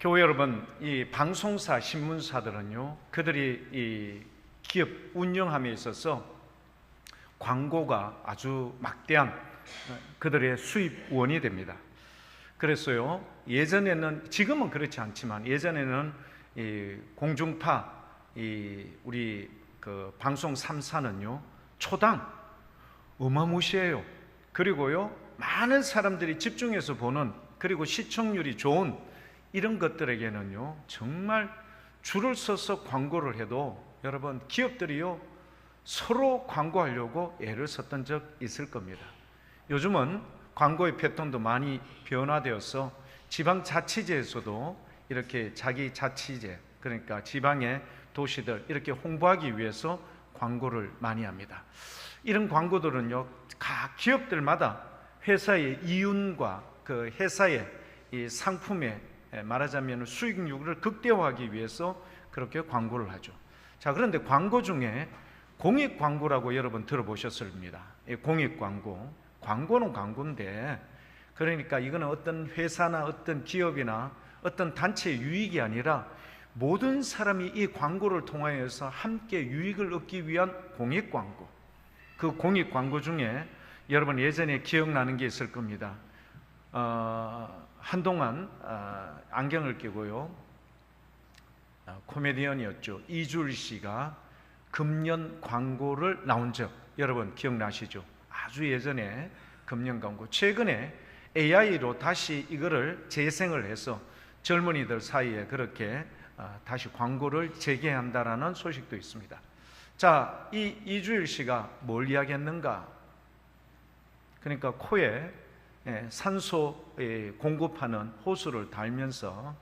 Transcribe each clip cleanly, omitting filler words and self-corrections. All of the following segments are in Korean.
교회 여러분, 이 방송사, 신문사들은요, 그들이 이 기업 운영함에 있어서 광고가 아주 막대한 그들의 수입원이 됩니다. 그래서요, 예전에는, 지금은 그렇지 않지만 예전에는 이 공중파, 우리 그 방송 3사는요, 초당 어마무시해요. 그리고요, 많은 사람들이 집중해서 보는, 그리고 시청률이 좋은 이런 것들에게는요, 정말 줄을 서서 광고를 해도 여러분, 기업들이요, 서로 광고하려고 애를 썼던 적 있을 겁니다. 요즘은 광고의 패턴도 많이 변화되어서 지방자치제에서도 이렇게 자기 자치제, 그러니까 지방의 도시들 이렇게 홍보하기 위해서 광고를 많이 합니다. 이런 광고들은요, 각 기업들마다 회사의 이윤과 그 회사의 이 상품의 말하자면 수익률을 극대화하기 위해서 그렇게 광고를 하죠. 자, 그런데 광고 중에 공익 광고라고 여러분 들어보셨습니다. 공익 광고. 광고는 광고인데, 그러니까 이거는 어떤 회사나 어떤 기업이나 어떤 단체의 유익이 아니라 모든 사람이 이 광고를 통하여서 함께 유익을 얻기 위한 공익 광고. 그 공익 광고 중에 여러분 예전에 기억나는 게 있을 겁니다. 한동안 안경을 끼고요, 코미디언이었죠. 이주일 씨가 금연 광고를 나온 적 여러분 기억나시죠? 아주 예전에 금연 광고. 최근에 AI로 다시 이거를 재생을 해서 젊은이들 사이에 그렇게 다시 광고를 재개한다라는 소식도 있습니다. 자, 이 이주일 씨가 뭘 이야기했는가? 그러니까 코에 산소 공급하는 호수를 달면서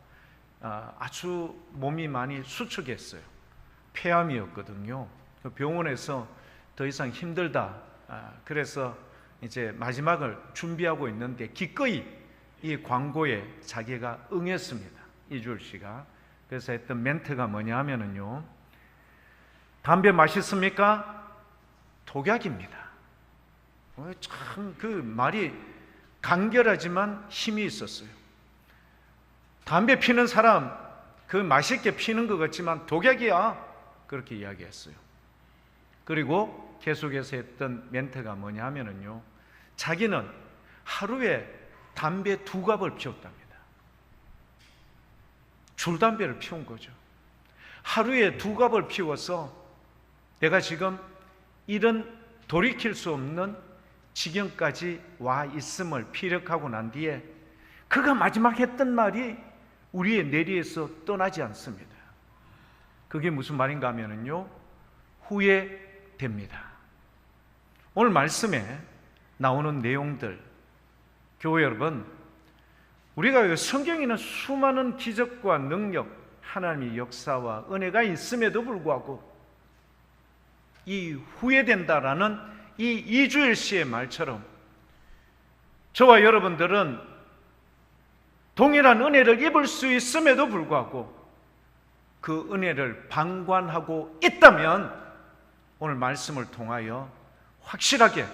아주 몸이 많이 수축했어요. 폐암이었거든요. 병원에서 더 이상 힘들다. 그래서 이제 마지막을 준비하고 있는데 기꺼이 이 광고에 자기가 응했습니다. 이주일 씨가. 그래서 했던 멘트가 뭐냐 하면은요, 담배 맛있습니까? 독약입니다. 참 그 말이 간결하지만 힘이 있었어요. 담배 피는 사람 그 맛있게 피는 것 같지만 독약이야, 그렇게 이야기했어요. 그리고 계속해서 했던 멘트가 뭐냐 하면은요, 자기는 하루에 담배 2갑을 피웠답니다. 줄담배를 피운 거죠. 하루에 2갑을 피워서 내가 지금 이런 돌이킬 수 없는 지경까지 와 있음을 피력하고 난 뒤에 그가 마지막 했던 말이 우리의 뇌리에서 떠나지 않습니다. 그게 무슨 말인가 하면은요, 후회됩니다. 오늘 말씀에 나오는 내용들, 교회 여러분, 우리가 성경에는 수많은 기적과 능력, 하나님의 역사와 은혜가 있음에도 불구하고 이 후회된다라는 이 이주일 씨의 말처럼 저와 여러분들은 동일한 은혜를 입을 수 있음에도 불구하고 그 은혜를 방관하고 있다면 오늘 말씀을 통하여 확실하게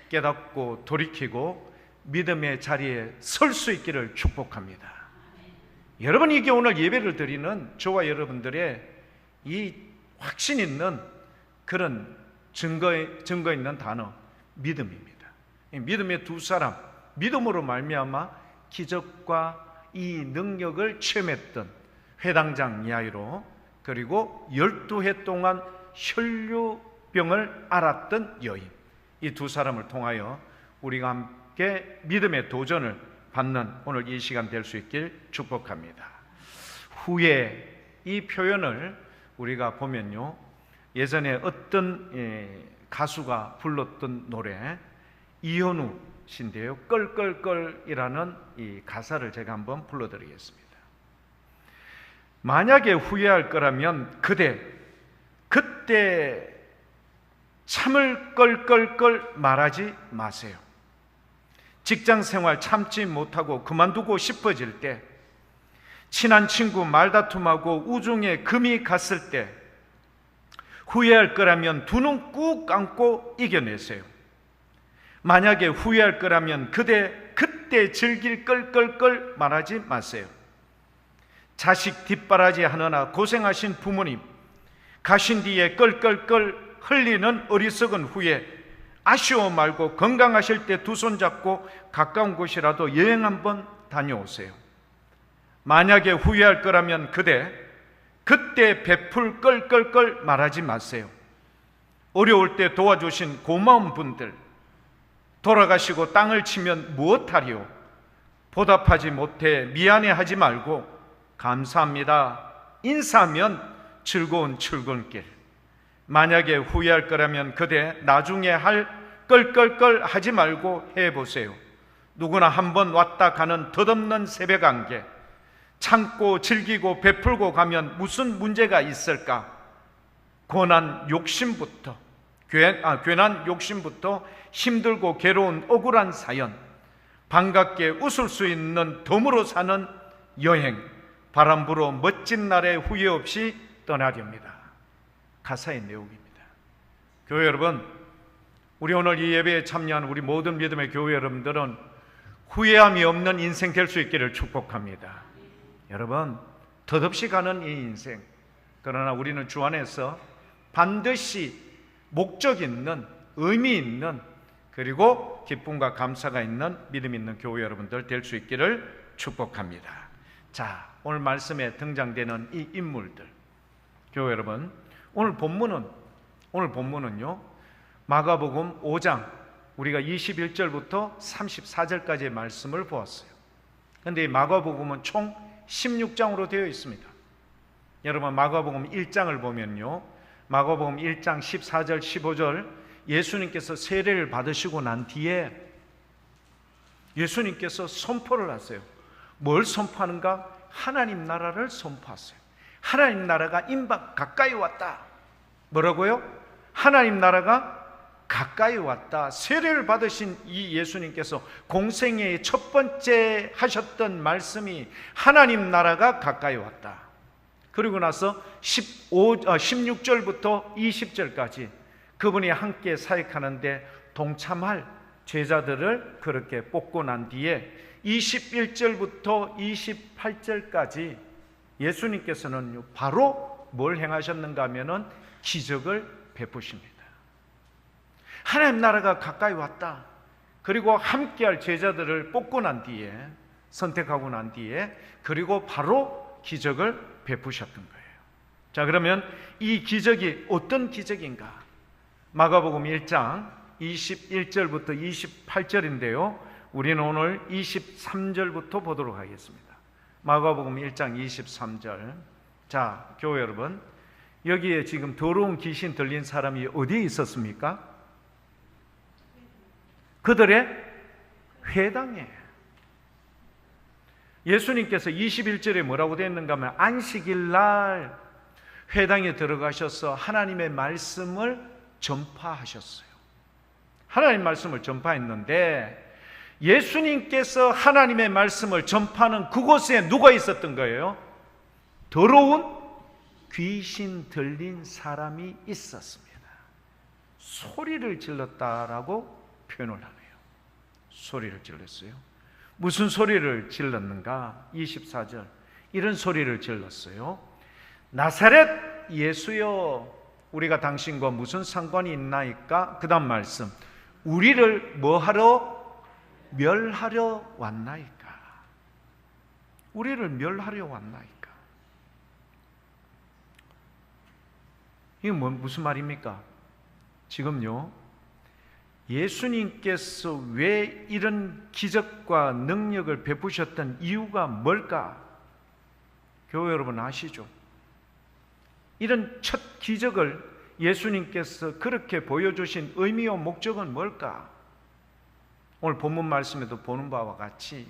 깨닫고 돌이키고 믿음의 자리에 설 수 있기를 축복합니다. 여러분, 이게 오늘 예배를 드리는 저와 여러분들의 이 확신 있는 그런 증거 있는 단어, 믿음입니다. 믿음의 2사람, 믿음으로 말미암아 기적과 이 능력을 체험했던 회당장 야이로, 그리고 12해 동안 혈류병을 앓았던 여인, 이 2사람을 통하여 우리가 함께 믿음의 도전을 받는 오늘 이 시간 될 수 있길 축복합니다. 후에 이 표현을 우리가 보면요, 예전에 어떤 가수가 불렀던 노래, 이현우 씨인데요, 껄껄껄이라는 이 가사를 제가 한번 불러드리겠습니다. 만약에 후회할 거라면 그때 참을 껄껄껄 말하지 마세요. 직장생활 참지 못하고 그만두고 싶어질 때, 친한 친구 말다툼하고 우중에 금이 갔을 때 후회할 거라면 2눈 꾹 감고 이겨내세요. 만약에 후회할 거라면 그때 즐길 껄껄껄 말하지 마세요. 자식 뒷바라지 하느라 고생하신 부모님, 가신 뒤에 끌끌끌 흘리는 어리석은 후에 아쉬워 말고 건강하실 때 두 손 잡고 가까운 곳이라도 여행 한번 다녀오세요. 만약에 후회할 거라면 그때 베풀 끌끌끌 말하지 마세요. 어려울 때 도와주신 고마운 분들, 돌아가시고 땅을 치면 무엇하리요? 보답하지 못해 미안해하지 말고 감사합니다 인사하면 즐거운 출근길. 만약에 후회할 거라면 나중에 할 끌끌끌 하지 말고 해보세요. 누구나 한번 왔다 가는 덧없는 새벽 안개, 참고 즐기고 베풀고 가면 무슨 문제가 있을까? 괜한 욕심부터 힘들고 괴로운 억울한 사연, 반갑게 웃을 수 있는 덤으로 사는 여행, 바람 불어 멋진 날에 후회 없이 떠나렵니다. 가사의 내용입니다. 교회 여러분, 우리 오늘 이 예배에 참여한 우리 모든 믿음의 교회 여러분들은 후회함이 없는 인생 될 수 있기를 축복합니다. 여러분, 덧없이 가는 이 인생, 그러나 우리는 주 안에서 반드시 목적 있는, 의미 있는, 그리고 기쁨과 감사가 있는 믿음 있는 교회 여러분들 될 수 있기를 축복합니다. 자, 오늘 말씀에 등장되는 이 인물들, 교회 여러분, 오늘 본문은요 마가복음 5장 우리가 21절부터 34절까지의 말씀을 보았어요. 그런데 이 마가복음은 총 16장으로 되어 있습니다. 여러분, 마가복음 1장을 보면요, 마가복음 1장 14절 15절 예수님께서 세례를 받으시고 난 뒤에 예수님께서 선포를 하세요. 뭘 선포하는가? 하나님 나라를 선포하세요. 하나님 나라가 가까이 왔다. 뭐라고요? 하나님 나라가 가까이 왔다. 세례를 받으신 이 예수님께서 공생애의 첫 번째 하셨던 말씀이 하나님 나라가 가까이 왔다. 그리고 나서 16절부터 20절까지 그분이 함께 사역하는데 동참할 제자들을 그렇게 뽑고 난 뒤에 21절부터 28절까지 예수님께서는 바로 뭘 행하셨는가 하면은 기적을 베푸십니다. 하나님 나라가 가까이 왔다. 그리고 함께할 제자들을 뽑고 난 뒤에, 선택하고 난 뒤에, 그리고 바로 기적을 베푸셨던 거예요. 자, 그러면 이 기적이 어떤 기적인가? 마가복음 1장 21절부터 28절인데요 우리는 오늘 23절부터 보도록 하겠습니다. 마가복음 1장 23절. 자, 교회 여러분, 여기에 지금 더러운 귀신 들린 사람이 어디에 있었습니까? 그들의 회당에. 예수님께서 21절에 뭐라고 되어 있는가 하면 안식일 날 회당에 들어가셔서 하나님의 말씀을 전파하셨어요. 하나님 말씀을 전파했는데 예수님께서 하나님의 말씀을 전파하는 그곳에 누가 있었던 거예요? 더러운 귀신 들린 사람이 있었습니다. 소리를 질렀다라고 표현을 하네요. 소리를 질렀어요. 무슨 소리를 질렀는가? 24절. 이런 소리를 질렀어요. 나사렛 예수여, 우리가 당신과 무슨 상관이 있나이까? 그 다음 말씀, 우리를 뭐하러? 멸하려 왔나이까? 우리를 멸하려 왔나이까? 이게 무슨 말입니까? 지금요, 예수님께서 왜 이런 기적과 능력을 베푸셨던 이유가 뭘까? 교회 여러분 아시죠? 이런 첫 기적을 예수님께서 그렇게 보여주신 의미와 목적은 뭘까? 오늘 본문 말씀에도 보는 바와 같이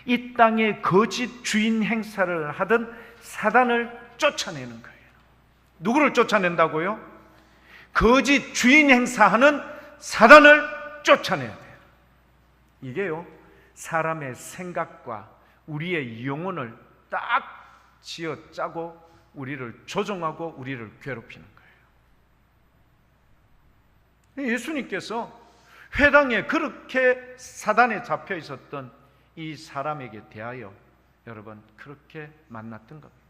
이 땅에 거짓 주인 행사를 하던 사단을 쫓아내는 거예요. 누구를 쫓아낸다고요? 거짓 주인 행사하는 사단을 쫓아내야 돼요. 이게요, 사람의 생각과 우리의 영혼을 딱 쥐어짜고 우리를 조종하고 우리를 괴롭히는 거예요. 예수님께서 회당에 그렇게 사단에 잡혀 있었던 이 사람에게 대하여, 여러분 그렇게 만났던 겁니다.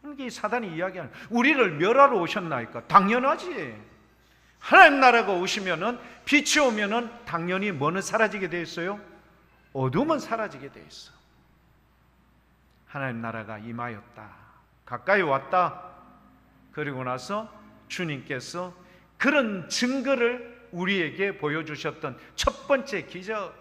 그러니까 이 사단이 이야기하는 우리를 멸하러 오셨나이까? 당연하지. 하나님 나라가 오시면은 빛이 오면은 당연히 뭐는 사라지게 돼 있어요? 어둠은 사라지게 돼 있어. 하나님 나라가 임하였다. 가까이 왔다. 그리고 나서 주님께서 그런 증거를 우리에게 보여주셨던 첫 번째 기적,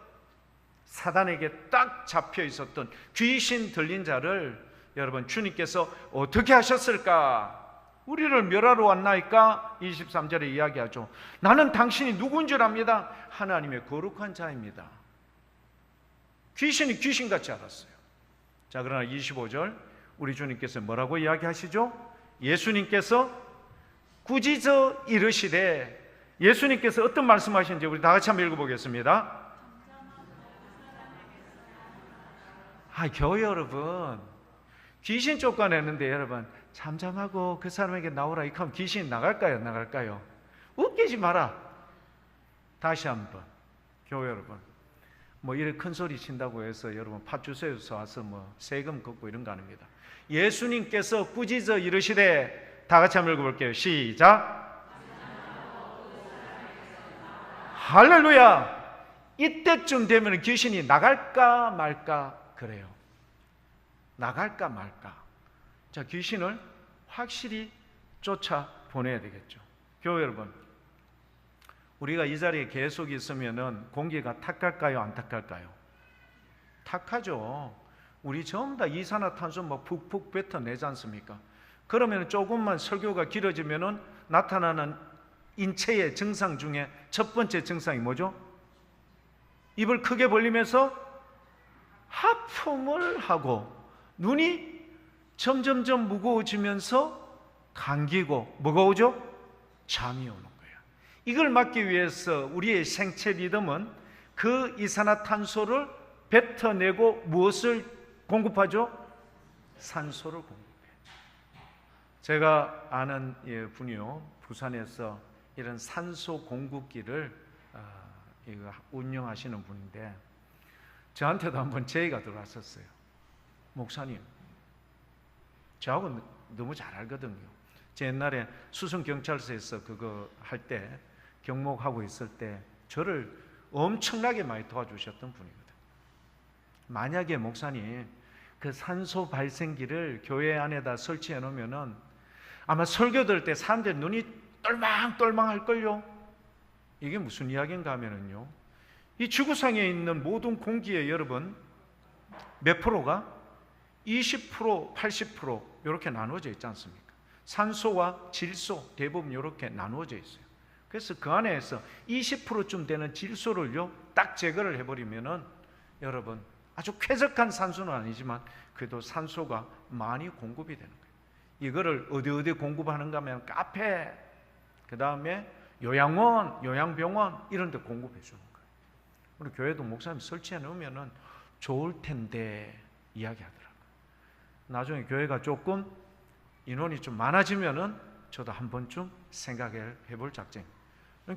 사단에게 딱 잡혀 있었던 귀신 들린 자를 여러분 주님께서 어떻게 하셨을까? 우리를 멸하러 왔나이까? 23절에 이야기하죠. 나는 당신이 누구인 줄 압니다. 하나님의 거룩한 자입니다. 귀신이 귀신같이 알았어요. 자, 그러나 25절 우리 주님께서 뭐라고 이야기하시죠? 예수님께서 꾸짖어 이르시되, 예수님께서 어떤 말씀하시는지 우리 다 같이 한번 읽어보겠습니다. 교회 여러분, 귀신 쫓아내는데 여러분 잠잠하고 그 사람에게 나오라 이렇게 하면 귀신이 나갈까요? 나갈까요? 웃기지 마라. 다시 한번 교회 여러분, 뭐 이렇게 큰 소리 친다고 해서 여러분 파주소에서 와서 뭐 세금 걷고 이런 거 아닙니다. 예수님께서 꾸짖어 이르시되, 다 같이 한번 읽어볼게요. 시작. 할렐루야. 이때쯤 되면 귀신이 나갈까 말까 그래요. 나갈까 말까. 자, 귀신을 확실히 쫓아 보내야 되겠죠. 교회 여러분, 우리가 이 자리에 계속 있으면은 공기가 탁할까요? 안 탁할까요? 탁하죠. 우리 전부 다 이산화탄소 막 푹푹 뱉어내지 않습니까? 그러면 조금만 설교가 길어지면은 나타나는 인체의 증상 중에 첫 번째 증상이 뭐죠? 입을 크게 벌리면서 하품을 하고 눈이 점점점 무거워지면서 감기고 무거워져 잠이 오는 거예요. 이걸 막기 위해서 우리의 생체 리듬은 그 이산화탄소를 뱉어내고 무엇을 공급하죠? 산소를 공급해요. 제가 아는 분이요, 부산에서 이런 산소 공급기를 운영하시는 분인데 저한테도 한번 제의가 들어왔었어요. 목사님, 저하고 너무 잘 알거든요. 제 옛날에 수성경찰서에서 그거 할 때, 경목하고 있을 때 저를 엄청나게 많이 도와주셨던 분이거든요. 만약에 목사님 그 산소 발생기를 교회 안에다 설치해 놓으면은 아마 설교 들을 때 사람들 눈이 똘망똘망할걸요. 이게 무슨 이야기인가 하면은요, 이 지구상에 있는 모든 공기에 여러분 몇 프로가 20%, 80% 이렇게 나누어져 있지 않습니까? 산소와 질소 대부분 이렇게 나누어져 있어요. 그래서 그 안에서 20%쯤 되는 질소를요 딱 제거를 해버리면은 여러분 아주 쾌적한 산소는 아니지만 그래도 산소가 많이 공급이 되는 거예요. 이거를 어디 공급하는가 하면 카페, 그 다음에 요양원, 요양병원 이런 데 공급해 주는 거예요. 우리 교회도 목사님 설치해 놓으면 좋을 텐데 이야기하더라고요. 나중에 교회가 조금 인원이 좀 많아지면은 저도 한 번쯤 생각해 볼 작정입니다.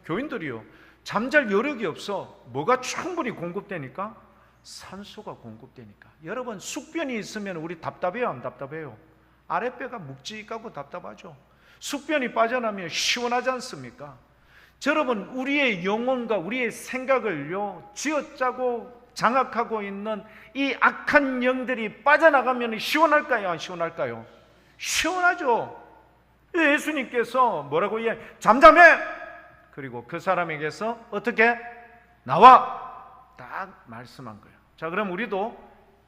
교인들이요, 잠잘 여력이 없어. 뭐가 충분히 공급되니까? 산소가 공급되니까. 여러분, 숙변이 있으면 우리 답답해요, 안 답답해요? 아랫배가 묵직하고 답답하죠. 숙변이 빠져나면 시원하지 않습니까? 여러분, 우리의 영혼과 우리의 생각을요 쥐어짜고 장악하고 있는 이 악한 영들이 빠져나가면 시원할까요, 안 시원할까요? 시원하죠. 예수님께서 뭐라고 잠잠해! 그리고 그 사람에게서 어떻게? 나와! 딱 말씀한 거예요. 자, 그럼 우리도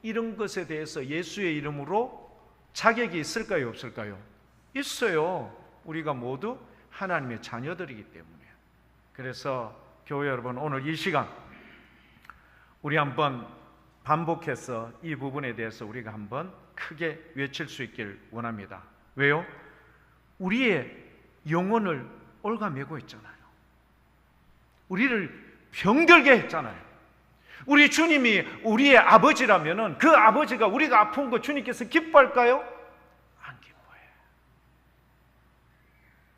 이런 것에 대해서 예수의 이름으로 자격이 있을까요, 없을까요? 있어요. 우리가 모두 하나님의 자녀들이기 때문에. 그래서 교회 여러분, 오늘 이 시간 우리 한번 반복해서 이 부분에 대해서 우리가 한번 크게 외칠 수 있길 원합니다. 왜요? 우리의 영혼을 올가매고 있잖아요. 우리를 병들게 했잖아요. 우리 주님이 우리의 아버지라면은 그 아버지가 우리가 아픈 거 주님께서 기뻐할까요? 안 기뻐해요.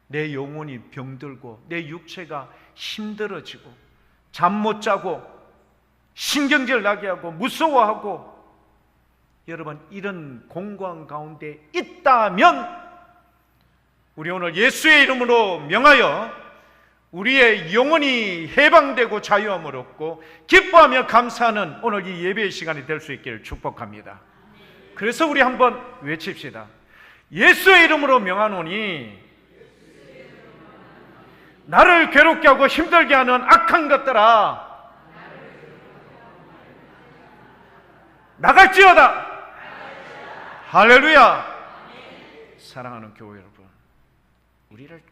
내 영혼이 병들고 내 육체가 힘들어지고 잠 못 자고 신경질 나게 하고 무서워하고 여러분 이런 공고한 가운데 있다면 우리 오늘 예수의 이름으로 명하여 우리의 영혼이 해방되고 자유함을 얻고 기뻐하며 감사하는 오늘 이 예배의 시간이 될 수 있기를 축복합니다. 그래서 우리 한번 외칩시다. 예수의 이름으로 명하노니 나를 괴롭게 하고 힘들게 하는 악한 것들아 나갈지어다. 할렐루야. 사랑하는 교회 여러분, 우리를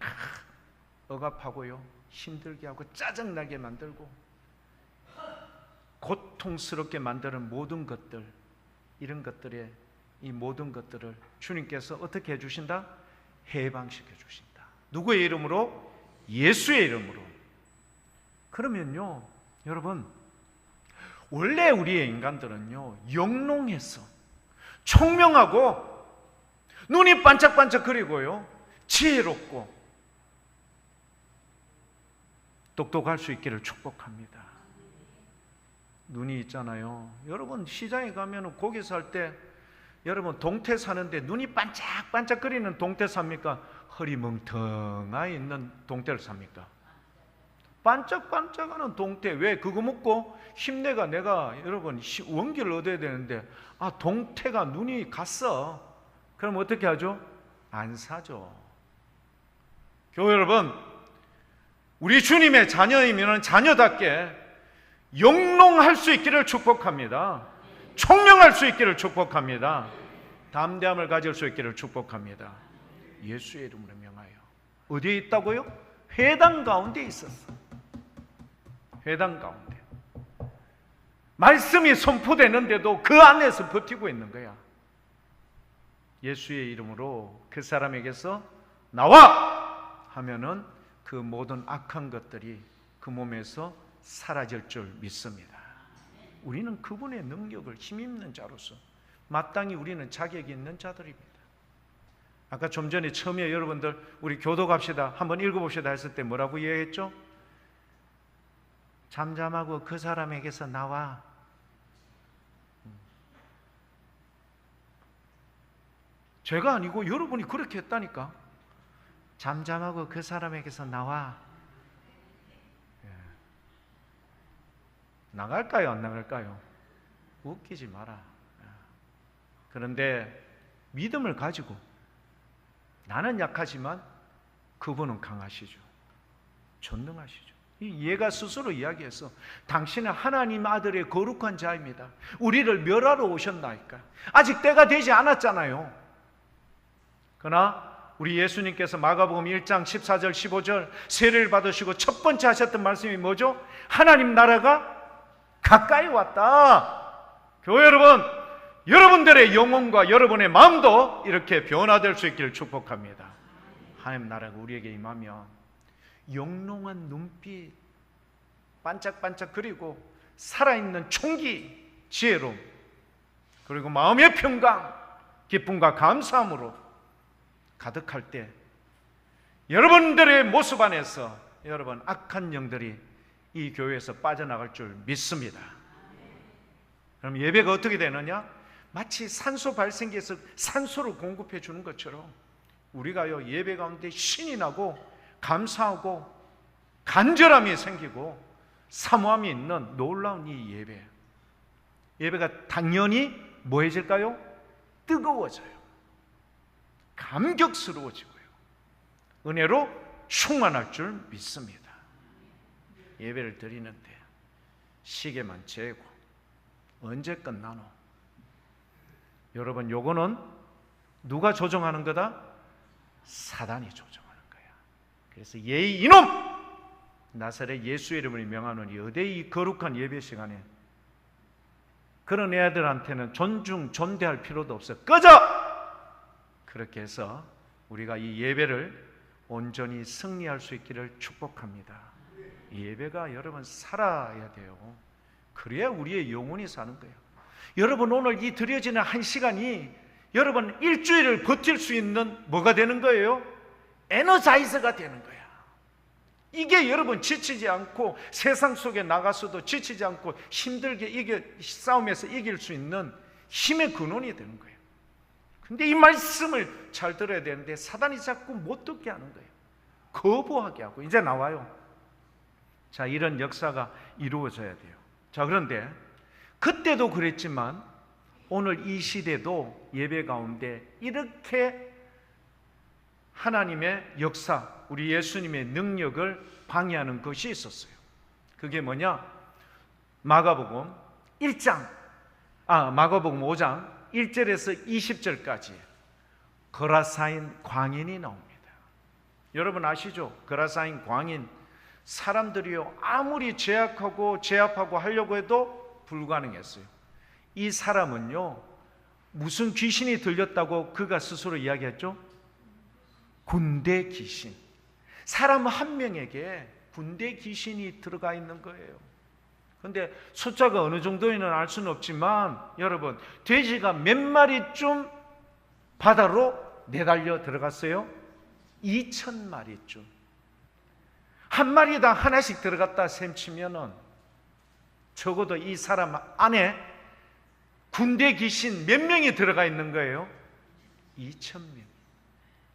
억압하고요, 힘들게 하고 짜증나게 만들고 고통스럽게 만드는 모든 것들, 이런 것들의 이 모든 것들을 주님께서 어떻게 해주신다? 해방시켜 주신다. 누구의 이름으로? 예수의 이름으로. 그러면요 여러분, 원래 우리의 인간들은요 영롱해서 총명하고 눈이 반짝반짝거리고요 지혜롭고 똑똑할 수 있기를 축복합니다. 눈이 있잖아요. 여러분 시장에 가면 고기 살 때 여러분 동태 사는데 눈이 반짝반짝거리는 동태 삽니까? 허리멍텅하게 있는 동태를 삽니까? 반짝반짝하는 동태. 왜? 그거 먹고 힘내가 내가 여러분 원기를 얻어야 되는데 동태가 눈이 갔어. 그럼 어떻게 하죠? 안 사죠. 교회 여러분, 우리 주님의 자녀이면 자녀답게 영롱할 수 있기를 축복합니다. 총명할 수 있기를 축복합니다. 담대함을 가질 수 있기를 축복합니다. 예수의 이름으로 명하여. 어디에 있다고요? 회당 가운데 있었어. 회당 가운데 말씀이 선포되는데도 그 안에서 버티고 있는 거야. 예수의 이름으로 그 사람에게서 나와 하면은 그 모든 악한 것들이 그 몸에서 사라질 줄 믿습니다. 우리는 그분의 능력을 힘입는 자로서 마땅히 우리는 자격이 있는 자들입니다. 아까 좀 전에 처음에 여러분들 우리 교도 갑시다 한번 읽어봅시다 했을 때 뭐라고 이야기했죠? 잠잠하고 그 사람에게서 나와. 제가 아니고 여러분이 그렇게 했다니까. 잠잠하고 그 사람에게서 나와. 나갈까요? 안 나갈까요? 웃기지 마라. 그런데 믿음을 가지고 나는 약하지만 그분은 강하시죠. 전능하시죠. 이 얘가 스스로 이야기해서 당신은 하나님 아들의 거룩한 자입니다. 우리를 멸하러 오셨나이까. 아직 때가 되지 않았잖아요. 그러나 우리 예수님께서 마가복음 1장 14절 15절 세례를 받으시고 첫 번째 하셨던 말씀이 뭐죠? 하나님 나라가 가까이 왔다. 교회 여러분, 여러분들의 영혼과 여러분의 마음도 이렇게 변화될 수 있기를 축복합니다. 하나님 나라가 우리에게 임하면 영롱한 눈빛, 반짝반짝거리고 살아있는 총기, 지혜로움, 그리고 마음의 평강, 기쁨과 감사함으로 가득할 때 여러분들의 모습 안에서 여러분 악한 영들이 이 교회에서 빠져나갈 줄 믿습니다. 그럼 예배가 어떻게 되느냐? 마치 산소 발생기에서 산소를 공급해 주는 것처럼 우리가요 예배 가운데 신이 나고 감사하고 간절함이 생기고 사모함이 있는 놀라운 이 예배, 예배가 당연히 뭐해질까요? 뜨거워져요. 감격스러워지고요 은혜로 충만할 줄 믿습니다. 예배를 드리는데 시계만 재고 언제 끝나노? 여러분, 요거는 누가 조정하는 거다? 사단이 조정하는 거야. 그래서 예의 이놈! 나사렛 예수의 이름을 명하노니 어디 이 거룩한 예배 시간에 그런 애들한테는 존중, 존대할 필요도 없어. 꺼져! 그렇게 해서 우리가 이 예배를 온전히 승리할 수 있기를 축복합니다. 이 예배가 여러분 살아야 돼요. 그래야 우리의 영혼이 사는 거예요. 여러분 오늘 이 드려지는 한 시간이 여러분 일주일을 버틸 수 있는 뭐가 되는 거예요? 에너자이저가 되는 거야. 이게 여러분 지치지 않고 세상 속에 나가서도 지치지 않고 힘들게 싸움에서 이길 수 있는 힘의 근원이 되는 거예요. 근데 이 말씀을 잘 들어야 되는데 사단이 자꾸 못 듣게 하는 거예요. 거부하게 하고. 이제 나와요. 자, 이런 역사가 이루어져야 돼요. 자, 그런데 그때도 그랬지만 오늘 이 시대도 예배 가운데 이렇게 하나님의 역사, 우리 예수님의 능력을 방해하는 것이 있었어요. 그게 뭐냐? 마가복음 5장 1절에서 20절까지 거라사인 광인이 나옵니다. 여러분 아시죠? 거라사인 광인, 사람들이요 아무리 제압하고 하려고 해도 불가능했어요. 이 사람은요 무슨 귀신이 들렸다고 그가 스스로 이야기했죠? 군대 귀신. 사람 한 명에게 군대 귀신이 들어가 있는 거예요. 그런데 숫자가 어느 정도인지는 알 수는 없지만 여러분, 돼지가 몇 마리쯤 바다로 내달려 들어갔어요? 2,000마리쯤. 한 마리당 하나씩 들어갔다 셈치면은 적어도 이 사람 안에 군대 귀신 몇 명이 들어가 있는 거예요? 2,000명.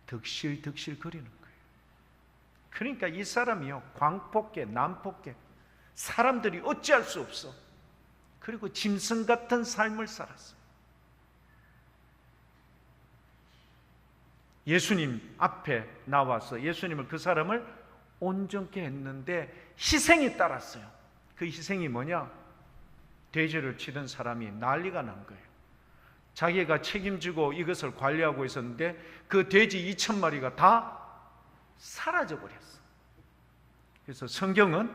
득실득실 거리는 거예요. 그러니까 이 사람이요 광폭계, 난폭계, 사람들이 어찌할 수 없어. 그리고 짐승 같은 삶을 살았어요. 예수님 앞에 나와서 예수님을, 그 사람을 온전케 했는데 희생이 따랐어요. 그 희생이 뭐냐? 돼지를 치던 사람이 난리가 난 거예요. 자기가 책임지고 이것을 관리하고 있었는데 그 돼지 2,000마리가 다 사라져 버렸어. 그래서 성경은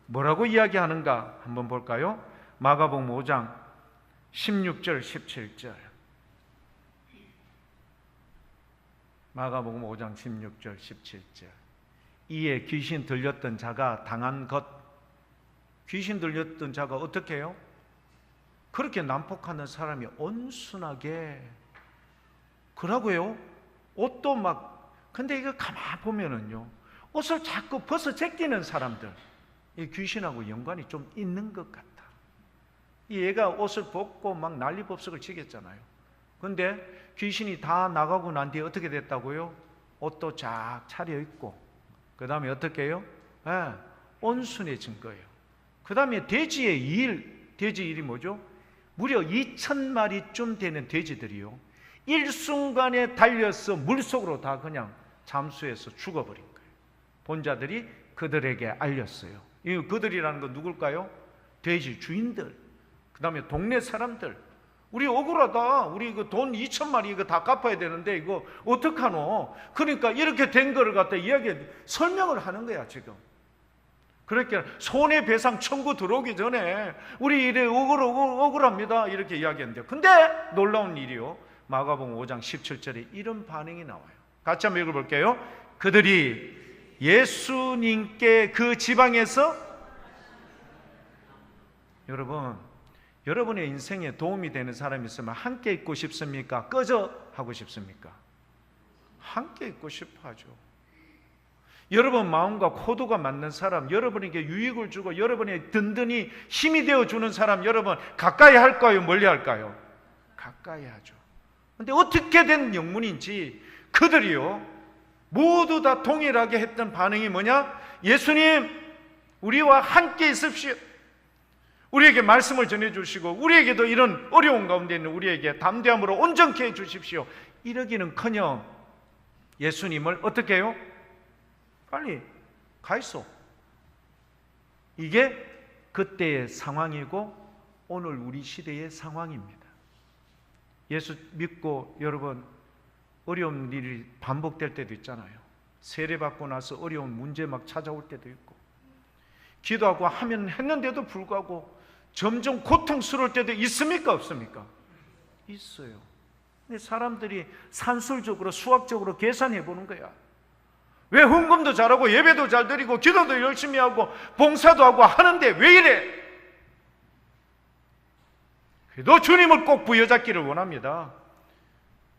뭐라고 이야기하는가 한번 볼까요? 마가복음 5장 16절 17절. 마가복음 5장 16절 17절. 이에 귀신 들렸던 자가 당한 것. 귀신 들렸던 자가 어떻게 해요? 그렇게 난폭하는 사람이 온순하게 그러고요. 옷도 막, 근데 이거 가만 보면은요, 옷을 자꾸 벗어 제끼는 사람들, 이 귀신하고 연관이 좀 있는 것 같아. 이 얘가 옷을 벗고 막 난리법석을 치겠잖아요. 근데 귀신이 다 나가고 난 뒤에 어떻게 됐다고요? 옷도 쫙 차려입고 그 다음에 어떻게 해요? 온순해진 거예요. 그 다음에 돼지의 일이 뭐죠? 무려 2,000마리쯤 되는 돼지들이요, 일순간에 달려서 물속으로 다 그냥 잠수해서 죽어버린 거예요. 본자들이 그들에게 알렸어요. 이 그들이라는 건 누굴까요? 돼지 주인들, 그 다음에 동네 사람들. 우리 억울하다. 우리 그 돈 2,000마리 이거 다 갚아야 되는데 이거 어떡하노? 그러니까 이렇게 된 거를 갖다 설명을 하는 거야 지금. 그렇게 손해배상 청구 들어오기 전에 우리 이래 억울합니다 이렇게 이야기했는데, 근데 놀라운 일이요, 마가복음 5장 17절에 이런 반응이 나와요. 같이 한번 읽어볼게요. 그들이 예수님께 그 지방에서, 여러분의 인생에 도움이 되는 사람이 있으면 함께 있고 싶습니까? 꺼져 하고 싶습니까? 함께 있고 싶어 하죠. 여러분 마음과 코드가 맞는 사람, 여러분에게 유익을 주고 여러분의 든든히 힘이 되어주는 사람, 여러분 가까이 할까요? 멀리 할까요? 가까이 하죠. 그런데 어떻게 된 영문인지 그들이요 모두 다 동일하게 했던 반응이 뭐냐? 예수님, 우리와 함께 있으십시오. 우리에게 말씀을 전해주시고 우리에게도 이런 어려운 가운데 있는 우리에게 담대함으로 온전케 해주십시오. 이러기는커녕 예수님을 어떻게 해요? 빨리 가 있어. 이게 그때의 상황이고 오늘 우리 시대의 상황입니다. 예수 믿고 여러분 어려운 일이 반복될 때도 있잖아요. 세례받고 나서 어려운 문제 막 찾아올 때도 있고, 기도하고 하면 했는데도 불구하고 점점 고통스러울 때도 있습니까? 없습니까? 있어요. 근데 사람들이 산술적으로 수학적으로 계산해 보는 거야. 왜 헌금도 잘하고 예배도 잘 드리고 기도도 열심히 하고 봉사도 하고 하는데 왜 이래? 그래도 주님을 꼭 부여잡기를 원합니다.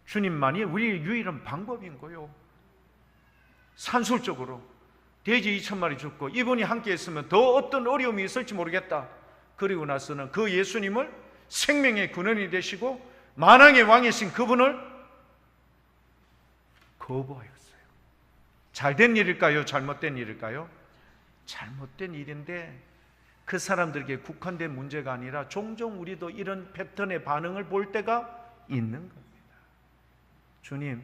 주님만이 우리의 유일한 방법인 거요. 산술적으로 돼지 2,000마리 죽고 이분이 함께 있으면 더 어떤 어려움이 있을지 모르겠다. 그리고 나서는 그 예수님을 생명의 근원이 되시고 만왕의 왕이신 그분을 거부하였어요. 잘된 일일까요? 잘못된 일일까요? 잘못된 일인데 그 사람들에게 국한된 문제가 아니라 종종 우리도 이런 패턴의 반응을 볼 때가 있는 겁니다. 주님,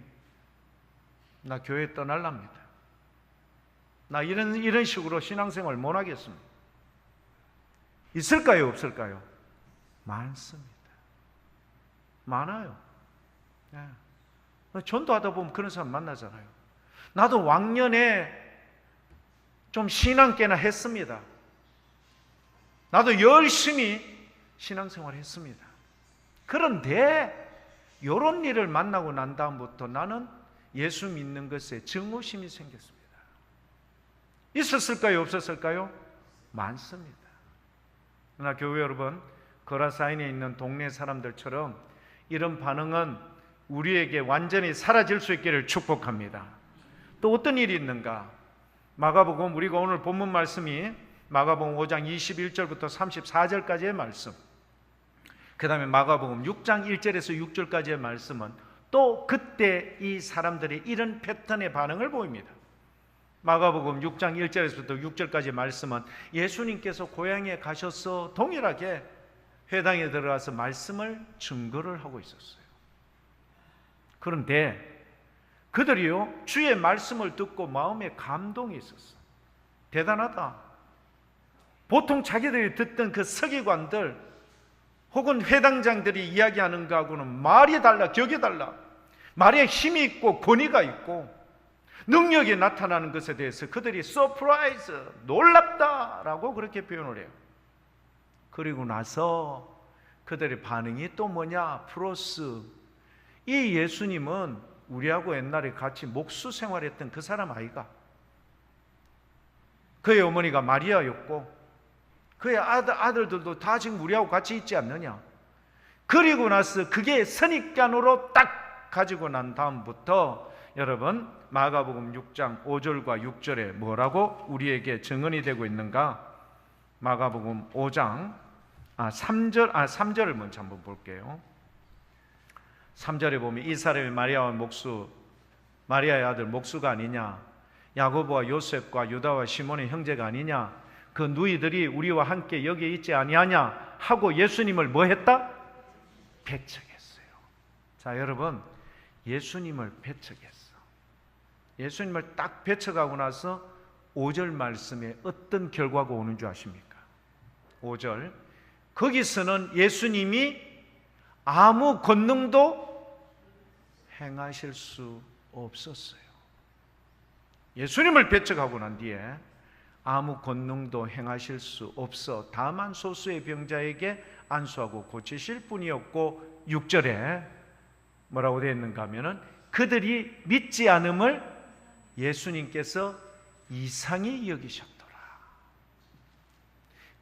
나 교회 떠날랍니다. 나 이런 식으로 신앙생활 못 하겠습니다. 있을까요? 없을까요? 많습니다. 많아요. 네. 전도하다 보면 그런 사람 만나잖아요. 나도 왕년에 좀 신앙께나 했습니다. 나도 열심히 신앙생활 했습니다. 그런데 이런 일을 만나고 난 다음부터 나는 예수 믿는 것에 증오심이 생겼습니다. 있었을까요? 없었을까요? 많습니다. 그러나 교회 여러분, 거라사인에 있는 동네 사람들처럼 이런 반응은 우리에게 완전히 사라질 수 있기를 축복합니다. 또 어떤 일이 있는가? 마가복음, 우리가 오늘 본문 말씀이 마가복음 5장 21절부터 34절까지의 말씀, 그 다음에 마가복음 6장 1절에서 6절까지의 말씀은 또 그때 이 사람들의 이런 패턴의 반응을 보입니다. 마가복음 6장 1절에서부터 6절까지의 말씀은 예수님께서 고향에 가셔서 동일하게 회당에 들어가서 말씀을 증거를 하고 있었어요. 그런데 그들이요, 주의 말씀을 듣고 마음에 감동이 있었어. 대단하다. 보통 자기들이 듣던 그 서기관들 혹은 회당장들이 이야기하는 것하고는 말이 달라, 격이 달라. 말에 힘이 있고 권위가 있고 능력이 나타나는 것에 대해서 그들이 서프라이즈, 놀랍다라고 그렇게 표현을 해요. 그리고 나서 그들의 반응이 또 뭐냐? 플러스 이 예수님은 우리하고 옛날에 같이 목수 생활했던 그 사람 아이가, 그의 어머니가 마리아였고 그의 아들들도 다 지금 우리하고 같이 있지 않느냐. 그리고 나서 그게 선입견으로 딱 가지고 난 다음부터 여러분 마가복음 6장 5절과 6절에 뭐라고 우리에게 증언이 되고 있는가? 마가복음 5장 3절을 먼저 한번 볼게요. 3절에 보면 이 사람이 마리아의 아들 목수가 아니냐? 야고보와 요셉과 유다와 시몬의 형제가 아니냐? 그 누이들이 우리와 함께 여기에 있지 아니하냐? 하고 예수님을 뭐 했다? 배척했어요. 자, 여러분, 예수님을 배척했어. 예수님을 딱 배척하고 나서 5절 말씀에 어떤 결과가 오는 줄 아십니까? 5절, 거기서는 예수님이 아무 권능도 행하실 수 없었어요. 예수님을 배척하고 난 뒤에 아무 권능도 행하실 수 없어 다만 소수의 병자에게 안수하고 고치실 뿐이었고, 6절에 뭐라고 되어 있는가 하면은 그들이 믿지 않음을 예수님께서 이상히 여기셨더라.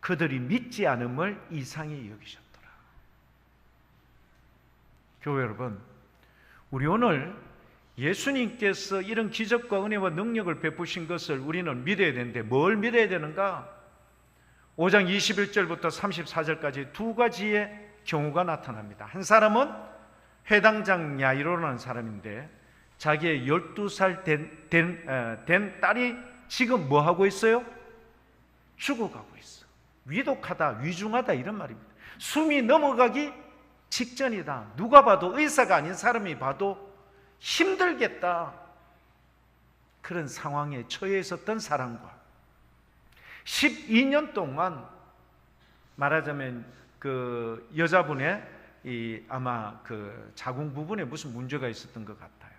그들이 믿지 않음을 이상히 여기셨더라. 교회 여러분, 우리 오늘 예수님께서 이런 기적과 은혜와 능력을 베푸신 것을 우리는 믿어야 되는데 뭘 믿어야 되는가? 5장 21절부터 34절까지 두 가지의 경우가 나타납니다. 한 사람은 회당장 야이로라는 사람인데 자기의 12살 된 딸이 지금 뭐 하고 있어요? 죽어가고 있어. 위독하다, 위중하다 이런 말입니다. 숨이 넘어가기 직전이다. 누가 봐도, 의사가 아닌 사람이 봐도 힘들겠다. 그런 상황에 처해 있었던 사람과 12년 동안 말하자면 그 여자분의 아마 그 자궁 부분에 무슨 문제가 있었던 것 같아요.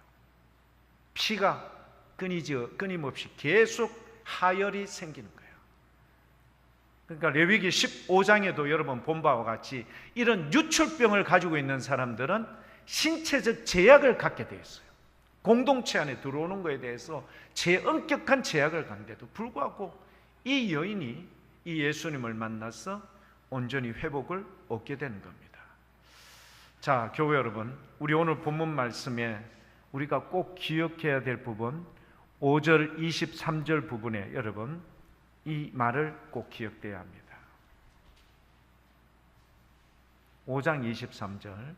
피가 끊임없이 계속 하열이 생기는 거예요. 그러니까 레위기 15장에도 여러분 본 바와 같이 이런 유출병을 가지고 있는 사람들은 신체적 제약을 갖게 되어 있어요. 공동체 안에 들어오는 것에 대해서 엄격한 제약을 갖는데도 불구하고 이 여인이 이 예수님을 만나서 온전히 회복을 얻게 되는 겁니다. 자, 교회 여러분, 우리 오늘 본문 말씀에 우리가 꼭 기억해야 될 부분 5절 23절 부분에 여러분 이 말을 꼭 기억해야 합니다. 5장 23절,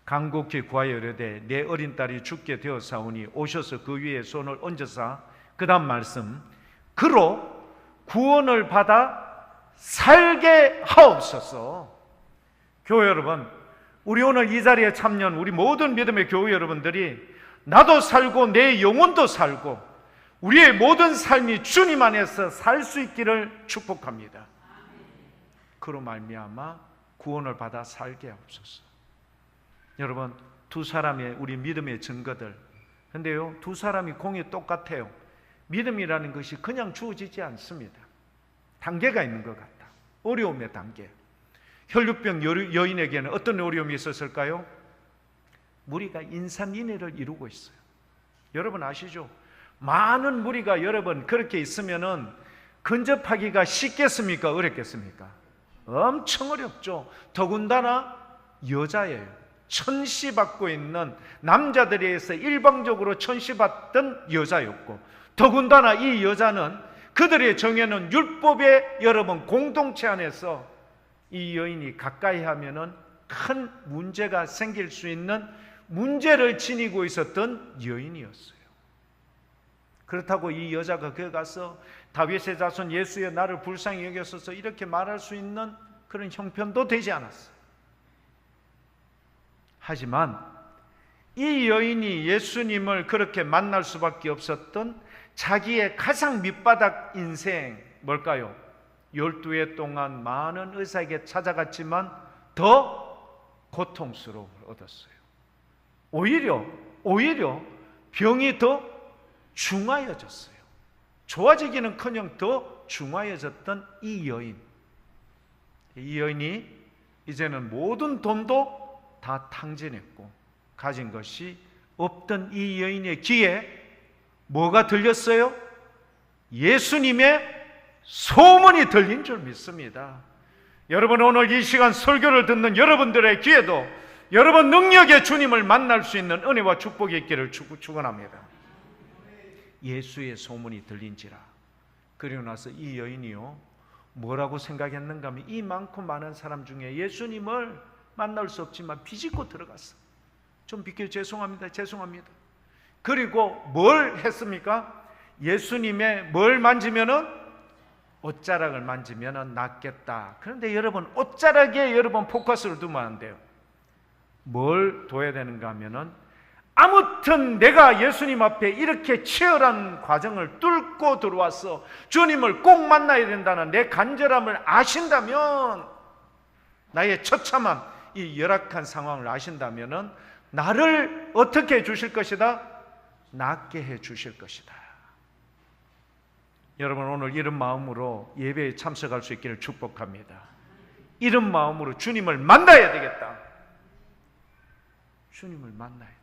간곡히 구하여 이르되 내 어린 딸이 죽게 되었사오니 오셔서 그 위에 손을 얹으사 그 다음 말씀 그로 구원을 받아 살게 하옵소서. 교회 여러분, 우리 오늘 이 자리에 참여한 우리 모든 믿음의 교회 여러분들이 나도 살고 내 영혼도 살고 우리의 모든 삶이 주님 안에서 살 수 있기를 축복합니다. 그로 말미암아 구원을 받아 살게 하옵소서. 여러분, 두 사람의 우리 믿음의 증거들, 근데요 두 사람이 공이 똑같아요. 믿음이라는 것이 그냥 주어지지 않습니다. 단계가 있는 것 같다. 어려움의 단계. 혈류병 여인에게는 어떤 어려움이 있었을까요? 무리가 인산인해를 이루고 있어요. 여러분 아시죠? 많은 무리가 여러분 그렇게 있으면은 근접하기가 쉽겠습니까? 어렵겠습니까? 엄청 어렵죠. 더군다나 여자예요. 천시받고 있는 남자들에 의해서 일방적으로 천시받던 여자였고, 더군다나 이 여자는 그들의 정해놓은 율법의 여러분 공동체 안에서 이 여인이 가까이 하면은 큰 문제가 생길 수 있는 문제를 지니고 있었던 여인이었어요. 그렇다고 이 여자가 거기 가서 다윗의 자손 예수여 나를 불쌍히 여겼소서 이렇게 말할 수 있는 그런 형편도 되지 않았어요. 하지만 이 여인이 예수님을 그렇게 만날 수밖에 없었던 자기의 가장 밑바닥 인생 뭘까요? 12해 동안 많은 의사에게 찾아갔지만 더 고통스러움을 얻었어요. 오히려 병이 더 중하여졌어요. 좋아지기는커녕 더 중하여졌던 이 여인이 이제는 모든 돈도 다 탕진했고 가진 것이 없던 이 여인의 귀에 뭐가 들렸어요? 예수님의 소문이 들린 줄 믿습니다. 여러분 오늘 이 시간 설교를 듣는 여러분들의 귀에도 여러분 능력의 주님을 만날 수 있는 은혜와 축복이 있기를 축원합니다. 예수의 소문이 들린지라. 그리고 나서 이 여인이요 뭐라고 생각했는가 하면 이만큼 많은 사람 중에 예수님을 만날 수 없지만 비집고 들어갔어. 좀 비켜 죄송합니다. 그리고 뭘 했습니까? 예수님의 뭘 만지면은 옷자락을 만지면은 낫겠다. 그런데 여러분 옷자락에 여러분 포커스를 두면 안 돼요. 뭘 둬야 되는가 하면은 아무튼 내가 예수님 앞에 이렇게 치열한 과정을 뚫고 들어와서 주님을 꼭 만나야 된다는 내 간절함을 아신다면, 나의 처참한 이 열악한 상황을 아신다면은 나를 어떻게 해 주실 것이다? 낫게 해 주실 것이다. 여러분 오늘 이런 마음으로 예배에 참석할 수 있기를 축복합니다. 이런 마음으로 주님을 만나야 되겠다. 주님을 만나야 돼.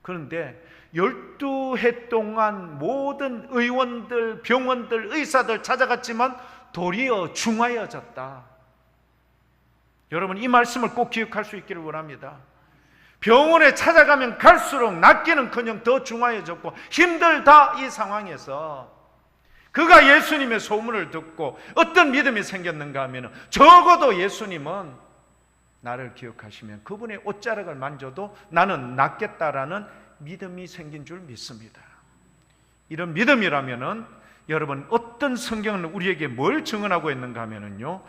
그런데 12해 동안 모든 의원들, 병원들, 의사들 찾아갔지만 도리어 중하여졌다. 여러분 이 말씀을 꼭 기억할 수 있기를 원합니다. 병원에 찾아가면 갈수록 낫기는커녕 더 중하여졌고 힘들다. 이 상황에서 그가 예수님의 소문을 듣고 어떤 믿음이 생겼는가 하면 적어도 예수님은 나를 기억하시면 그분의 옷자락을 만져도 나는 낫겠다라는 믿음이 생긴 줄 믿습니다. 이런 믿음이라면은 여러분 어떤 성경은 우리에게 뭘 증언하고 있는가 하면은요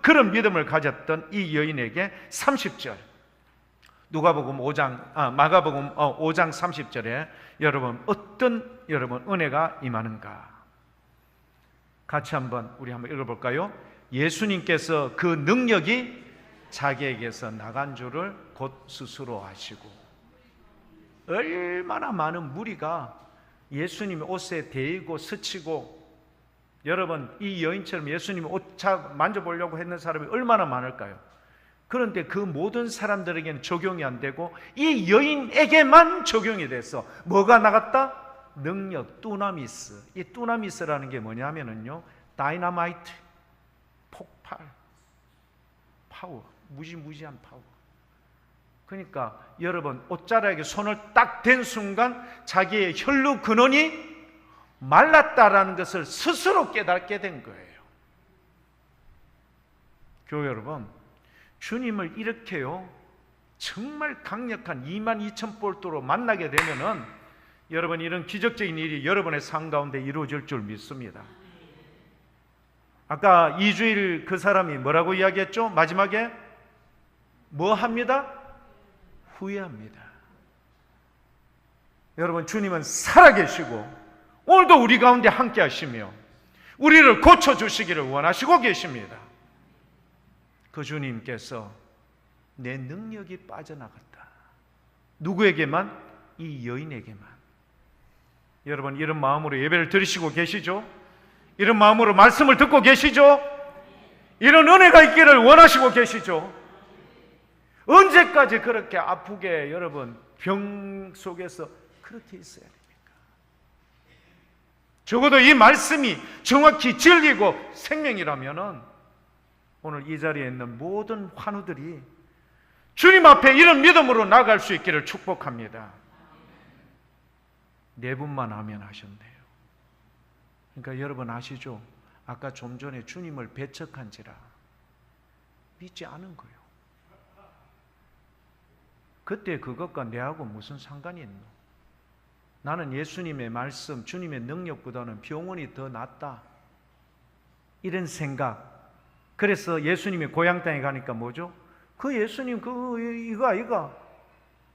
그런 믿음을 가졌던 이 여인에게 30절 마가복음 5장 30절에 여러분 어떤 여러분 은혜가 임하는가 같이 우리 한번 읽어볼까요? 예수님께서 그 능력이 자기에게서 나간 줄을 곧 스스로 아시고. 얼마나 많은 무리가 예수님의 옷에 대이고 스치고, 여러분 이 여인처럼 예수님의 옷 만져보려고 했는 사람이 얼마나 많을까요? 그런데 그 모든 사람들에게는 적용이 안 되고 이 여인에게만 적용이 돼서 뭐가 나갔다? 능력, 뚜나미스. 이 뚜나미스라는 게 뭐냐면은요 다이너마이트, 폭발, 파워, 무지무지한 파워. 그러니까 여러분 옷자락에 손을 딱 댄 순간 자기의 혈루 근원이 말랐다라는 것을 스스로 깨닫게 된 거예요. 교회 여러분, 주님을 이렇게요 정말 강력한 22,000볼트로 만나게 되면은 여러분, 이런 기적적인 일이 여러분의 삶 가운데 이루어질 줄 믿습니다. 아까 2주일 그 사람이 뭐라고 이야기했죠? 마지막에 뭐 합니다? 후회합니다. 여러분, 주님은 살아계시고 오늘도 우리 가운데 함께 하시며 우리를 고쳐주시기를 원하시고 계십니다. 그 주님께서 내 능력이 빠져나갔다. 누구에게만? 이 여인에게만. 여러분, 이런 마음으로 예배를 드리시고 계시죠? 이런 마음으로 말씀을 듣고 계시죠? 이런 은혜가 있기를 원하시고 계시죠? 언제까지 그렇게 아프게 여러분 병 속에서 그렇게 있어야 됩니까? 적어도 이 말씀이 정확히 진리고 생명이라면은 오늘 이 자리에 있는 모든 환우들이 주님 앞에 이런 믿음으로 나갈 수 있기를 축복합니다. 네 분만 아멘 하셨네요. 그러니까 여러분 아시죠? 아까 좀 전에 주님을 배척한지라 믿지 않은 거예요. 그때 그것과 내하고 무슨 상관이 있노? 나는 예수님의 말씀, 주님의 능력보다는 병원이 더 낫다, 이런 생각. 그래서 예수님이 고향 땅에 가니까 뭐죠? 그 예수님 이거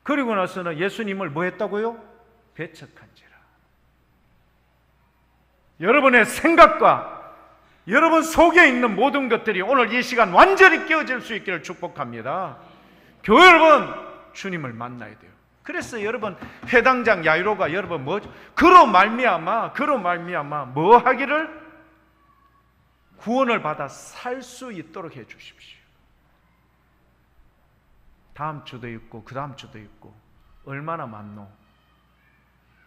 그리고 나서는 예수님을 뭐 했다고요? 배척한지라. 여러분의 생각과 여러분 속에 있는 모든 것들이 오늘 이 시간 완전히 깨어질 수 있기를 축복합니다. 교회 여러분, 주님을 만나야 돼요. 그래서 여러분, 회당장 야이로가 여러분 뭐죠? 그로 말미암아 뭐 하기를? 구원을 받아 살 수 있도록 해 주십시오. 다음 주도 있고 그 다음 주도 있고 얼마나 많노?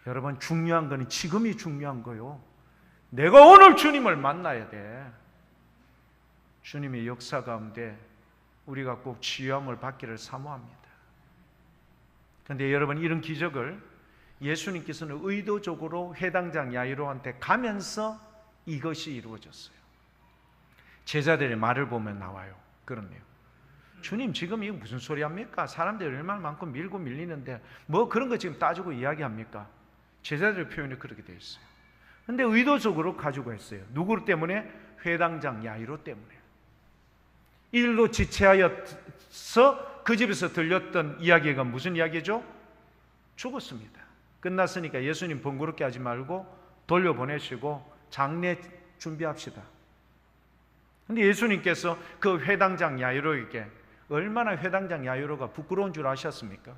여러분, 중요한 건 지금이 중요한 거요. 내가 오늘 주님을 만나야 돼. 주님의 역사 가운데 우리가 꼭 치유함을 받기를 사모합니다. 그런데 여러분, 이런 기적을 예수님께서는 의도적으로 회당장 야이로한테 가면서 이것이 이루어졌어요. 제자들의 말을 보면 나와요. 그렇네요. 주님, 지금 이거 무슨 소리 합니까? 사람들이 얼마나 많고 밀고 밀리는데 뭐 그런 거 지금 따지고 이야기합니까? 제자들의 표현이 그렇게 되어 있어요. 그런데 의도적으로 가지고 했어요. 누구 때문에? 회당장 야이로 때문에. 일로 지체하여서 그 집에서 들렸던 이야기가 무슨 이야기죠? 죽었습니다. 끝났으니까 예수님 번거롭게 하지 말고 돌려보내시고 장례 준비합시다. 근데 예수님께서 그 회당장 야이로에게, 얼마나 회당장 야이로가 부끄러운 줄 아셨습니까?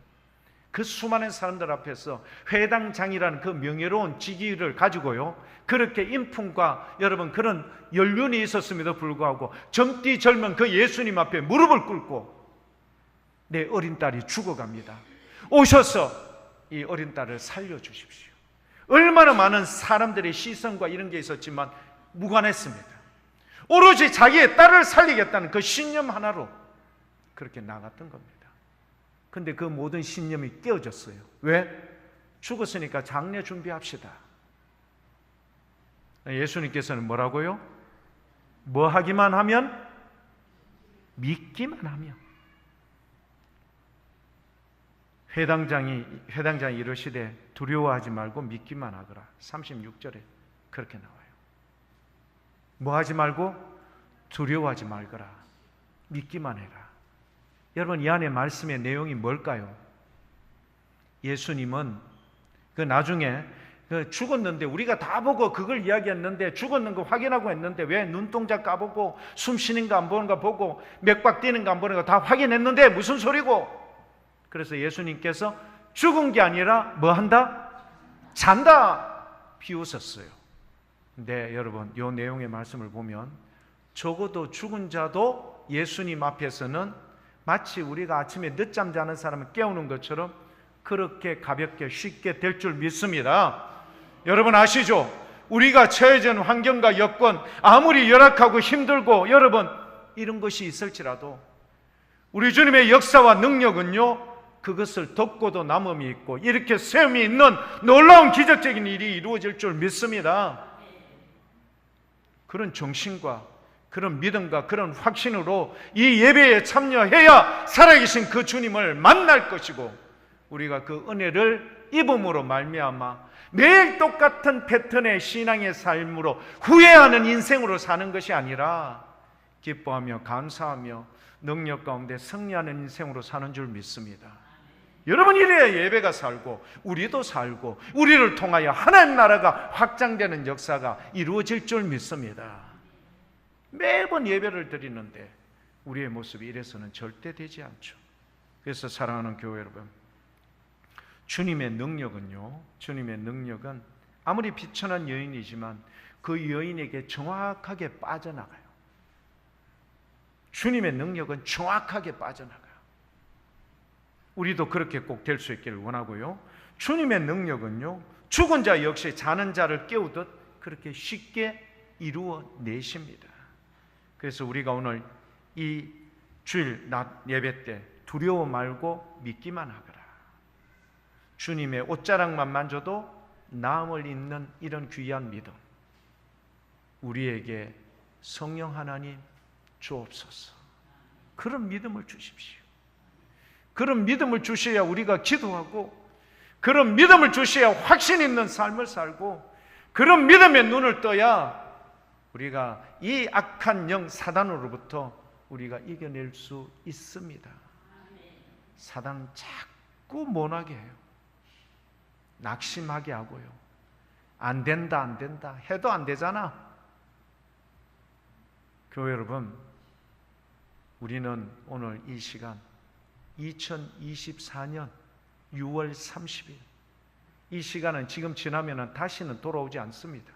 그 수많은 사람들 앞에서 회당장이라는 그 명예로운 직위를 가지고요, 그렇게 인품과 여러분 그런 연륜이 있었음에도 불구하고 젊디 젊은 그 예수님 앞에 무릎을 꿇고 내 어린 딸이 죽어갑니다. 오셔서 이 어린 딸을 살려주십시오. 얼마나 많은 사람들의 시선과 이런 게 있었지만 무관했습니다. 오로지 자기의 딸을 살리겠다는 그 신념 하나로 그렇게 나갔던 겁니다. 근데 그 모든 신념이 깨어졌어요. 왜? 죽었으니까 장례 준비합시다. 예수님께서는 뭐라고요? 뭐 하기만 하면? 믿기만 하면. 회당장이 이르시되 두려워하지 말고 믿기만 하거라. 36절에 그렇게 나와요. 뭐 하지 말고? 두려워하지 말거라. 믿기만 해라. 여러분, 이 안에 말씀의 내용이 뭘까요? 예수님은 그 나중에 죽었는데 우리가 다 보고 그걸 이야기했는데, 죽었는 거 확인하고 했는데 왜 눈동자 까보고 숨 쉬는가 안 보는가 보고 맥박 뛰는가 안 보는가 다 확인했는데 무슨 소리고? 그래서 예수님께서 죽은 게 아니라 뭐 한다? 잔다! 비웃었어요. 근데 여러분, 이 내용의 말씀을 보면 적어도 죽은 자도 예수님 앞에서는 마치 우리가 아침에 늦잠 자는 사람을 깨우는 것처럼 그렇게 가볍게 쉽게 될 줄 믿습니다. 여러분 아시죠? 우리가 처해진 환경과 여건 아무리 열악하고 힘들고 여러분 이런 것이 있을지라도 우리 주님의 역사와 능력은요, 그것을 덮고도 남음이 있고 이렇게 세움이 있는 놀라운 기적적인 일이 이루어질 줄 믿습니다. 그런 정신과 그런 믿음과 그런 확신으로 이 예배에 참여해야 살아계신 그 주님을 만날 것이고, 우리가 그 은혜를 입음으로 말미암아 매일 똑같은 패턴의 신앙의 삶으로 후회하는 인생으로 사는 것이 아니라 기뻐하며 감사하며 능력 가운데 승리하는 인생으로 사는 줄 믿습니다. 여러분, 이래야 예배가 살고 우리도 살고 우리를 통하여 하나님 나라가 확장되는 역사가 이루어질 줄 믿습니다. 매번 예배를 드리는데 우리의 모습이 이래서는 절대 되지 않죠. 그래서 사랑하는 교회 여러분, 주님의 능력은 아무리 비천한 여인이지만 그 여인에게 정확하게 빠져나가요. 주님의 능력은 정확하게 빠져나가요. 우리도 그렇게 꼭 될 수 있기를 원하고요. 주님의 능력은요, 죽은 자 역시 자는 자를 깨우듯 그렇게 쉽게 이루어내십니다. 그래서 우리가 오늘 이 주일 낮 예배 때 두려워 말고 믿기만 하거라, 주님의 옷자락만 만져도 나음을 입는 이런 귀한 믿음, 우리에게 성령 하나님 주옵소서. 그런 믿음을 주십시오. 그런 믿음을 주셔야 우리가 기도하고, 그런 믿음을 주셔야 확신 있는 삶을 살고, 그런 믿음의 눈을 떠야 우리가 이 악한 영 사단으로부터 우리가 이겨낼 수 있습니다. 사단은 자꾸 모나게 해요. 낙심하게 하고요. 안 된다 해도 안 되잖아. 교회 여러분, 우리는 오늘 이 시간 2024년 6월 30일, 이 시간은 지금 지나면 다시는 돌아오지 않습니다.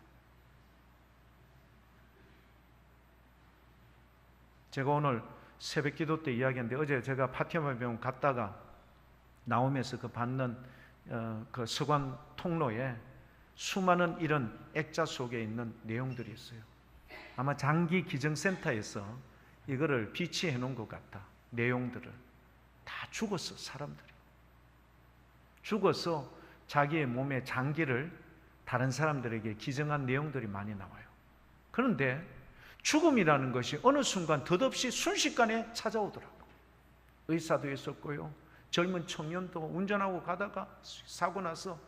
제가 오늘 새벽 기도 때 이야기했는데, 어제 제가 파티마 병원 갔다가 나오면서 그 받는 그 서관 통로에 수많은 이런 액자 속에 있는 내용들이 있어요. 아마 장기 기증센터에서 이거를 비치해 놓은 것 같다. 내용들을 다 죽었어. 사람들이 죽어서 자기의 몸의 장기를 다른 사람들에게 기증한 내용들이 많이 나와요. 그런데 죽음이라는 것이 어느 순간 덧없이 순식간에 찾아오더라고요. 의사도 있었고요, 젊은 청년도 운전하고 가다가 사고 나서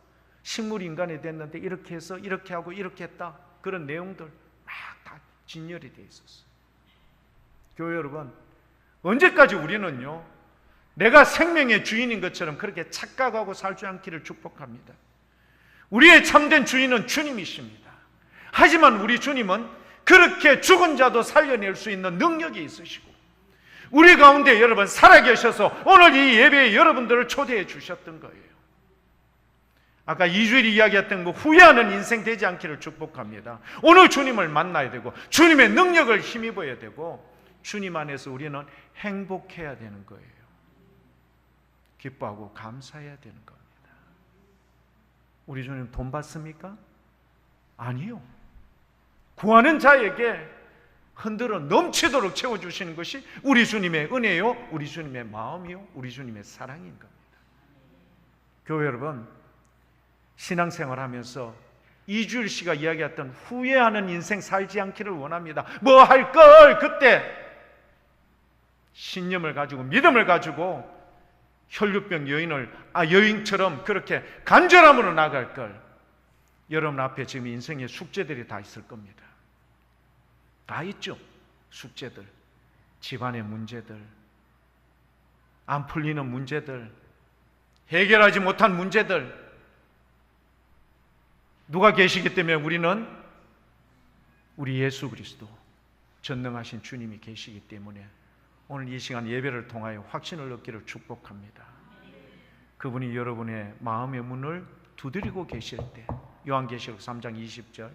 식물인간이 됐는데 이렇게 해서 이렇게 하고 이렇게 했다, 그런 내용들 막 다 진열이 돼 있었어요. 교회 여러분, 언제까지 우리는요, 내가 생명의 주인인 것처럼 그렇게 착각하고 살지 않기를 축복합니다. 우리의 참된 주인은 주님이십니다. 하지만 우리 주님은 그렇게 죽은 자도 살려낼 수 있는 능력이 있으시고, 우리 가운데 여러분 살아계셔서 오늘 이 예배에 여러분들을 초대해 주셨던 거예요. 아까 2주일 이야기했던 거 후회하는 인생 되지 않기를 축복합니다. 오늘 주님을 만나야 되고, 주님의 능력을 힘입어야 되고, 주님 안에서 우리는 행복해야 되는 거예요. 기뻐하고 감사해야 되는 겁니다. 우리 주님 돈 받습니까? 아니요. 구하는 자에게 흔들어 넘치도록 채워주시는 것이 우리 주님의 은혜요, 우리 주님의 마음이요, 우리 주님의 사랑인 겁니다. 교회 여러분, 신앙생활 하면서 이주일 씨가 이야기했던 후회하는 인생 살지 않기를 원합니다. 뭐 할 걸 그때 신념을 가지고 믿음을 가지고 혈류병 여인처럼 그렇게 간절함으로 나갈 걸. 여러분 앞에 지금 인생의 숙제들이 다 있을 겁니다. 다 있죠. 숙제들, 집안의 문제들, 안 풀리는 문제들, 해결하지 못한 문제들. 누가 계시기 때문에 우리는 우리 예수 그리스도 전능하신 주님이 계시기 때문에 오늘 이 시간 예배를 통하여 확신을 얻기를 축복합니다. 그분이 여러분의 마음의 문을 두드리고 계실 때, 요한계시록 3장 20절,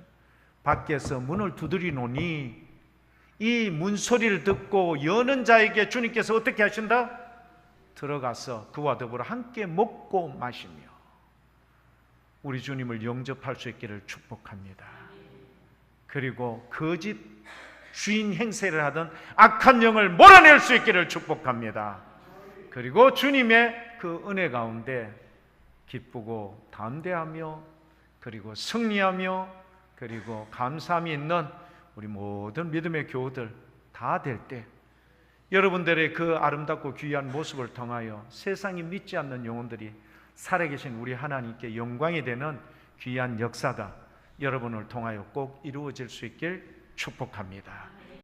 밖에서 문을 두드리노니 이 문소리를 듣고 여는 자에게 주님께서 어떻게 하신다? 들어가서 그와 더불어 함께 먹고 마시며 우리 주님을 영접할 수 있기를 축복합니다. 그리고 거짓 주인 행세를 하던 악한 영을 몰아낼 수 있기를 축복합니다. 그리고 주님의 그 은혜 가운데 기쁘고 담대하며 그리고 승리하며 그리고 감사함이 있는 우리 모든 믿음의 교우들 다 될 때 여러분들의 그 아름답고 귀한 모습을 통하여 세상이 믿지 않는 영혼들이 살아계신 우리 하나님께 영광이 되는 귀한 역사가 여러분을 통하여 꼭 이루어질 수 있길 축복합니다.